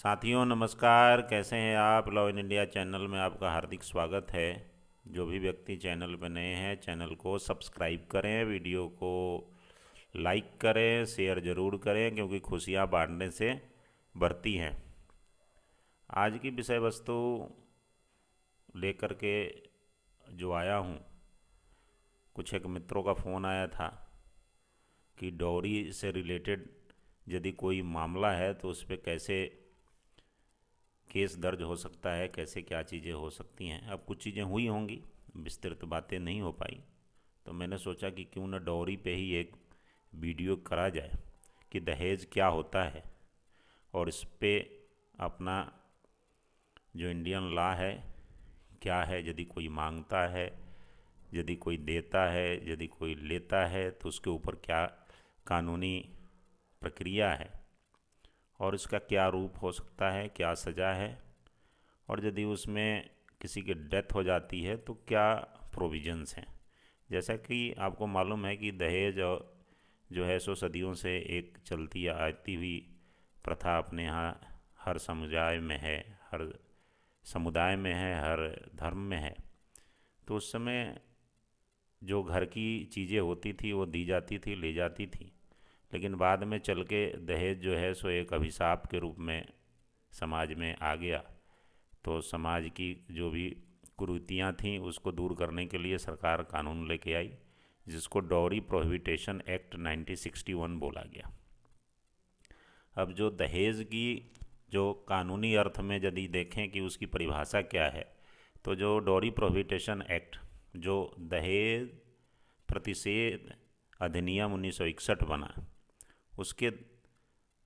साथियों नमस्कार, कैसे हैं आप। लव इन इंडिया चैनल में आपका हार्दिक स्वागत है। जो भी व्यक्ति चैनल पर नए हैं, चैनल को सब्सक्राइब करें, वीडियो को लाइक करें, शेयर ज़रूर करें, क्योंकि खुशियां बांटने से बढ़ती हैं। आज की विषय वस्तु लेकर के जो आया हूँ, कुछ एक मित्रों का फ़ोन आया था कि डॉरी से रिलेटेड यदि कोई मामला है तो उस पर कैसे केस दर्ज हो सकता है, कैसे क्या चीज़ें हो सकती हैं। अब कुछ चीज़ें हुई होंगी, विस्तृत बातें नहीं हो पाई, तो मैंने सोचा कि क्यों न डॉरी पे ही एक वीडियो करा जाए कि दहेज क्या होता है, और इस पे अपना जो इंडियन लॉ है क्या है। यदि कोई मांगता है, यदि कोई देता है, यदि कोई लेता है, तो उसके ऊपर क्या कानूनी प्रक्रिया है और इसका क्या रूप हो सकता है, क्या सज़ा है, और यदि उसमें किसी की डेथ हो जाती है तो क्या प्रोविजंस हैं। जैसा कि आपको मालूम है कि दहेज जो है सो सदियों से एक चलती आती हुई प्रथा अपने यहाँ हर समुदाय में है, हर समुदाय में है, हर धर्म में है। तो उस समय जो घर की चीज़ें होती थी वो दी जाती थी, ले जाती थी, लेकिन बाद में चल के दहेज जो है सो एक अभिशाप के रूप में समाज में आ गया। तो समाज की जो भी कुरीतियाँ थीं उसको दूर करने के लिए सरकार कानून लेके आई, जिसको डॉरी प्रोहिबिटेशन एक्ट 1961 बोला गया। अब जो दहेज की जो कानूनी अर्थ में यदि देखें कि उसकी परिभाषा क्या है, तो जो डॉरी प्रोहिबिटेशन एक्ट, जो दहेज प्रतिषेध अधिनियम 1961 बना, उसके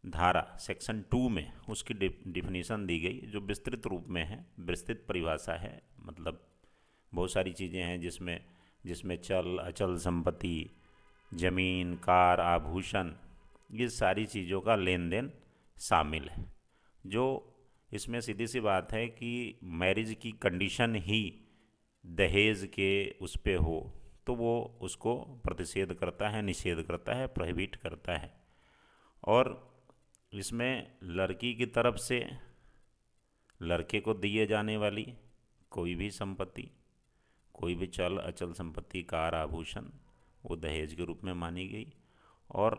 धारा सेक्शन 2 में उसकी डिफिनीसन दी गई, जो विस्तृत रूप में है, विस्तृत परिभाषा है। मतलब बहुत सारी चीज़ें हैं जिसमें जिसमें चल अचल संपत्ति, जमीन, कार, आभूषण, ये सारी चीज़ों का लेन देन शामिल है। जो इसमें सीधी सी बात है कि मैरिज की कंडीशन ही दहेज के उस पे हो तो वो उसको प्रतिषेध करता है, निषेध करता है, प्रोहिबिट करता है। और इसमें लड़की की तरफ से लड़के को दिए जाने वाली कोई भी संपत्ति, कोई भी चल अचल संपत्ति, कार, आभूषण, वो दहेज के रूप में मानी गई। और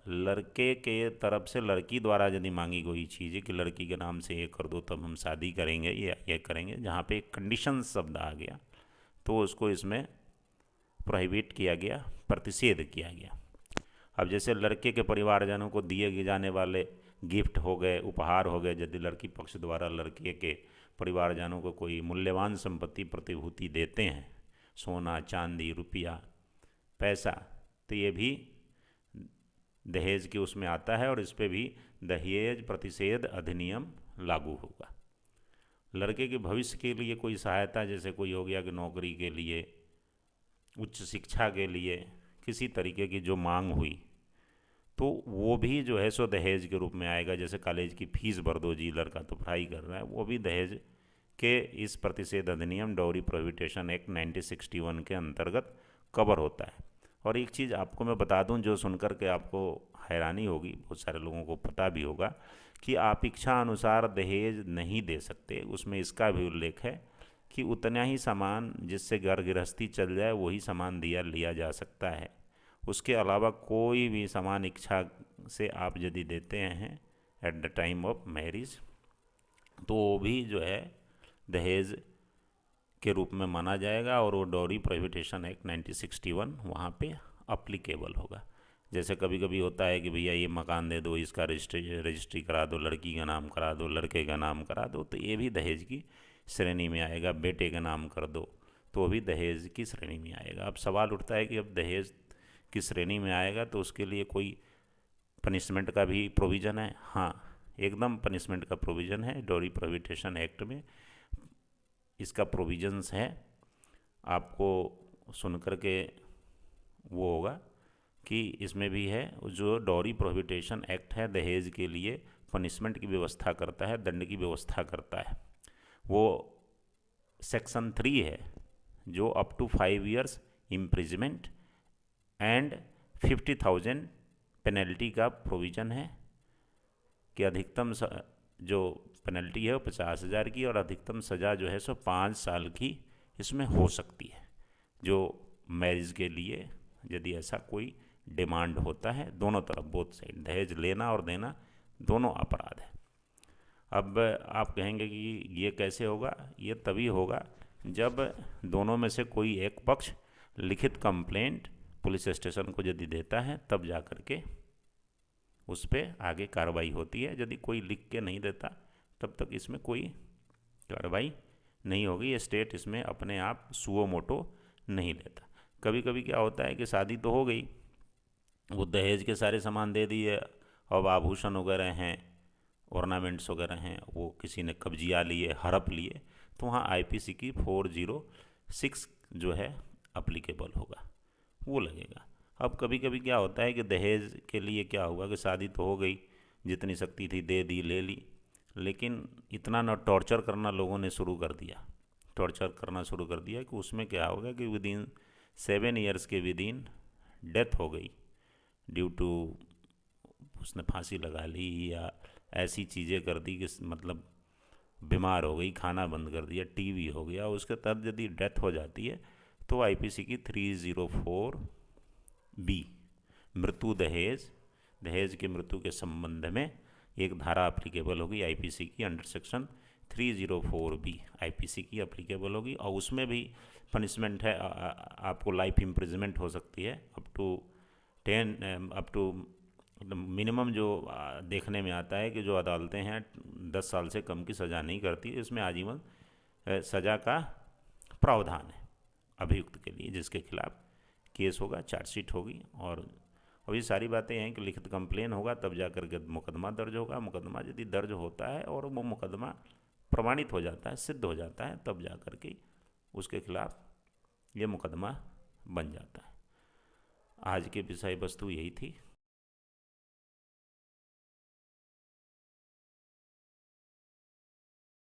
लड़के के तरफ से लड़की द्वारा यदि मांगी कोई चीज़ है कि लड़की के नाम से ये कर दो तब हम शादी करेंगे या ये करेंगे, जहाँ पे कंडीशन शब्द आ गया, तो उसको इसमें प्रोहिबिट किया गया, प्रतिषेध किया गया। अब जैसे लड़के के परिवारजनों को दिए जाने वाले गिफ्ट हो गए, उपहार हो गए, यदि लड़की पक्ष द्वारा लड़के के परिवारजनों को कोई मूल्यवान संपत्ति प्रतिभूति देते हैं, सोना, चांदी, रुपया, पैसा, तो ये भी दहेज के उसमें आता है और इस पे भी दहेज प्रतिषेध अधिनियम लागू होगा। लड़के के भविष्य के लिए कोई सहायता, जैसे कोई हो गया कि नौकरी के लिए, उच्च शिक्षा के लिए किसी तरीके की जो मांग हुई, तो वो भी जो है सो दहेज के रूप में आएगा। जैसे कॉलेज की फीस भर दो जी, लड़का तो पढ़ाई कर रहा है, वो भी दहेज के इस प्रतिषेध अधिनियम डॉरी प्रोहिबिटेशन एक्ट 1961 के अंतर्गत कवर होता है। और एक चीज़ आपको मैं बता दूं जो सुनकर के आपको हैरानी होगी, बहुत सारे लोगों को पता भी होगा, कि आप इच्छा अनुसार दहेज नहीं दे सकते। उसमें इसका भी उल्लेख है कि उतना ही सामान जिससे घर गृहस्थी चल जाए वही सामान दिया लिया जा सकता है। उसके अलावा कोई भी सामान इच्छा से आप यदि देते हैं at the time of marriage, तो वो भी जो है दहेज के रूप में माना जाएगा और वो डॉरी प्रोहिबिटेशन एक्ट 1961 वहाँ पे अप्लीकेबल होगा। जैसे कभी कभी होता है कि भैया ये मकान दे दो, इसका रजिस्ट्री करा दो, लड़की का नाम करा दो, लड़के का नाम करा दो, तो ये भी दहेज की श्रेणी में आएगा। बेटे का नाम कर दो तो वो भी दहेज की श्रेणी में आएगा। अब सवाल उठता है कि अब दहेज की श्रेणी में आएगा तो उसके लिए कोई पनिशमेंट का भी प्रोविज़न है? हाँ, एकदम पनिशमेंट का प्रोविज़न है डॉरी प्रोहिबिटेशन एक्ट में, इसका प्रोविज़न्स है। आपको सुन कर के वो होगा कि इसमें भी है, जो डॉरी प्रोहिबिटेशन एक्ट है दहेज के लिए पनिशमेंट की व्यवस्था करता है, दंड की व्यवस्था करता है। वो सेक्शन 3 है जो up to 5 years imprisonment and 50,000 penalty का प्रोविज़न है कि अधिकतम जो पेनल्टी है वो 50,000 की, और अधिकतम सज़ा जो है सो 5 साल की इसमें हो सकती है। जो मैरिज के लिए यदि ऐसा कोई डिमांड होता है, दोनों तरफ, बोथ साइड, दहेज लेना और देना दोनों अपराध है। अब आप कहेंगे कि ये कैसे होगा? ये तभी होगा जब दोनों में से कोई एक पक्ष लिखित कंप्लेंट पुलिस स्टेशन को यदि देता है, तब जा कर के उस पर आगे कार्रवाई होती है। यदि कोई लिख के नहीं देता तब तक इसमें कोई कार्रवाई नहीं होगी। ये स्टेट इसमें अपने आप सुओ मोटो नहीं लेता। कभी कभी क्या होता है कि शादी तो हो गई, वो दहेज के सारे सामान दे दिए, अब आभूषण वगैरह हैं, ऑर्नामेंट्स वगैरह हैं, वो किसी ने कब्जिया लिए, हड़प लिए, तो वहाँ आईपीसी की 406 जो है अप्लीकेबल होगा, वो लगेगा। अब कभी कभी क्या होता है कि दहेज के लिए क्या हुआ कि शादी तो हो गई, जितनी शक्ति थी दे दी, ले ली, लेकिन इतना ना टॉर्चर करना लोगों ने शुरू कर दिया, टॉर्चर करना शुरू कर दिया कि उसमें क्या होगा कि विदिन 7 ईयर्स के विदिन डेथ हो गई, ड्यू टू उसने फांसी लगा ली या ऐसी चीज़ें कर दी कि मतलब बीमार हो गई, खाना बंद कर दिया, टीवी हो गया, उसके तहत यदि डेथ हो जाती है तो आईपीसी की 304 बी मृत्यु दहेज, दहेज की मृत्यु के संबंध में एक धारा अप्लीकेबल होगी आईपीसी की, अंडर सेक्शन 304 बी आईपीसी की अप्लीकेबल होगी। और उसमें भी पनिशमेंट है, आपको लाइफ इम्प्रिजमेंट हो सकती है, अप टू मिनिमम जो देखने में आता है कि जो अदालतें हैं 10 साल से कम की सज़ा नहीं करती, इसमें आजीवन सज़ा का प्रावधान है अभियुक्त के लिए, जिसके खिलाफ केस होगा, चार्जशीट होगी। और अब ये सारी बातें हैं कि लिखित कंप्लेन होगा तब जा कर के मुकदमा दर्ज होगा। मुकदमा यदि दर्ज होता है और वो मुकदमा प्रमाणित हो जाता है, सिद्ध हो जाता है, तब जा कर के उसके खिलाफ ये मुकदमा बन जाता है। आज की विषय वस्तु यही थी।